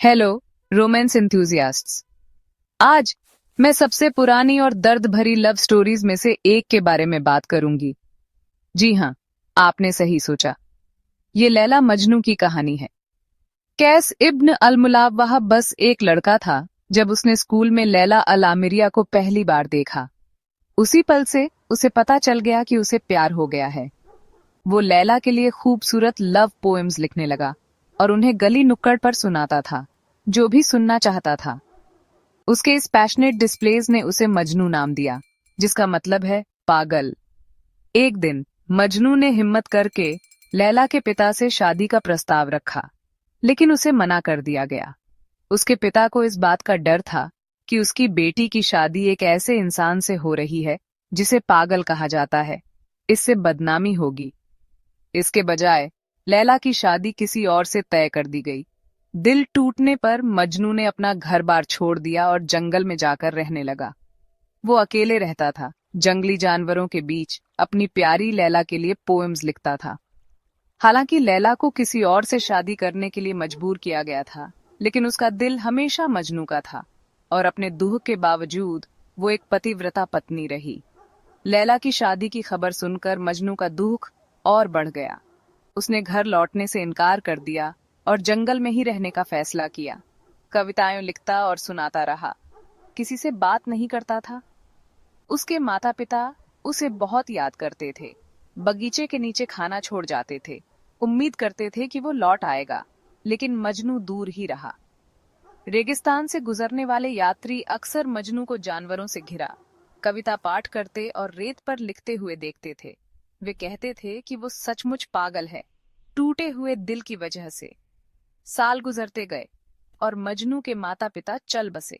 Hello romance एंथुसियास्ट्स। आज मैं सबसे पुरानी और दर्द भरी लव स्टोरीज में से एक के बारे में बात करूंगी। जी हाँ, आपने सही सोचा। ये लैला मजनू की कहानी है। कैस इब्न अल मुलावह बस एक लड़का था। जब उसने स्कूल में लैला अल आमिरिया को पहली बार देखा, उसी पल से उसे पता चल गया कि उसे प्यार हो गया है। वो लैला के लिए खूबसूरत लव पोएम्स लिखने लगा और उन्हें गली नुक्कड़ पर सुनाता था, जो भी सुनना चाहता था। उसके इस पैशनेट डिस्प्लेज ने उसे मजनू नाम दिया, जिसका मतलब है पागल। एक दिन मजनू ने हिम्मत करके लैला के पिता से शादी का प्रस्ताव रखा, लेकिन उसे मना कर दिया गया। उसके पिता को इस बात का डर था कि उसकी बेटी की शादी एक ऐसे इंसान से हो रही है जिसे पागल कहा जाता है, इससे बदनामी होगी। इसके बजाय लैला की शादी किसी और से तय कर दी गई। दिल टूटने पर मजनू ने अपना घर बार छोड़ दिया और जंगल में जाकर रहने लगा। वो अकेले रहता था, जंगली जानवरों के बीच अपनी प्यारी लैला के लिए पोएम्स लिखता था। हालांकि लैला को किसी और से शादी करने के लिए मजबूर किया गया था, लेकिन उसका दिल हमेशा मजनू का था और अपने दुख के बावजूद वो एक पतिव्रता पत्नी रही। लैला की शादी की खबर सुनकर मजनू का दुख और बढ़ गया। उसने घर लौटने से इनकार कर दिया और जंगल में ही रहने का फैसला किया। कविताएं लिखता और सुनाता रहा, किसी से बात नहीं करता था। उसके माता पिता उसे बहुत याद करते थे, बगीचे के नीचे खाना छोड़ जाते थे, उम्मीद करते थे कि वो लौट आएगा, लेकिन मजनू दूर ही रहा। रेगिस्तान से गुजरने वाले यात्री अक्सर मजनू को जानवरों से घिरा कविता पाठ करते और रेत पर लिखते हुए देखते थे। वे कहते थे कि वो सचमुच पागल है, टूटे हुए दिल की वजह से। साल गुजरते गए और मजनू के माता पिता चल बसे।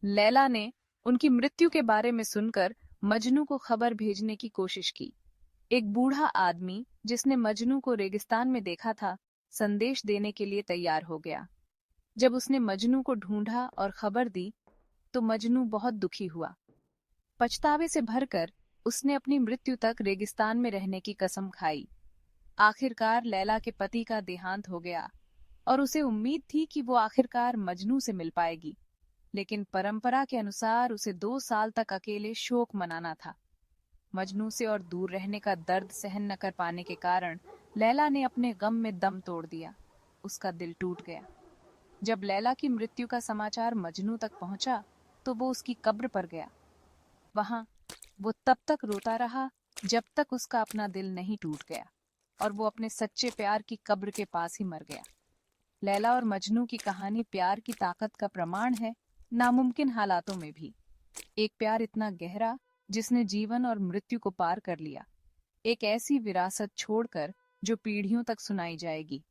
लैला ने उनकी मृत्यु के बारे में सुनकर मजनू को खबर भेजने की कोशिश की। एक बूढ़ा आदमी जिसने मजनू को रेगिस्तान में देखा था, संदेश देने के लिए तैयार हो गया। जब उसने मजनू को ढूंढा और खबर दी, तो मजनू बहुत दुखी हुआ। पछतावे से भरकर उसने अपनी मृत्यु तक रेगिस्तान में रहने की कसम खाई। आखिरकार लैला के पति का देहांत हो गया और उसे उम्मीद थी कि वो आखिरकार मजनू से मिल पाएगी, लेकिन परंपरा के अनुसार उसे 2 साल तक अकेले शोक मनाना था। मजनू से और दूर रहने का दर्द सहन न कर पाने के कारण लैला ने अपने गम में दम तोड़ दिया। उसका दिल टूट गया। जब लैला की मृत्यु का समाचार मजनू तक पहुंचा, तो वो उसकी कब्र पर गया। वहां वो तब तक रोता रहा जब तक उसका अपना दिल नहीं टूट गया और वो अपने सच्चे प्यार की कब्र के पास ही मर गया। लैला और मजनू की कहानी प्यार की ताकत का प्रमाण है, नामुमकिन हालातों में भी। एक प्यार इतना गहरा जिसने जीवन और मृत्यु को पार कर लिया। एक ऐसी विरासत छोड़कर जो पीढ़ियों तक सुनाई जाएगी।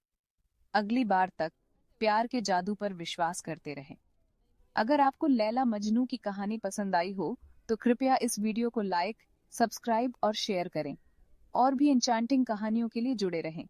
अगली बार तक प्यार के जादू पर विश्वास करते रहें। अगर आपको लैला मजनू की कहानी पसंद आई हो, तो कृपया इस वीडियो को लाइक, सब्सक्राइब और शेयर करें। और भी एन्चांटिंग कहानियों के लिए जुड़े रहें।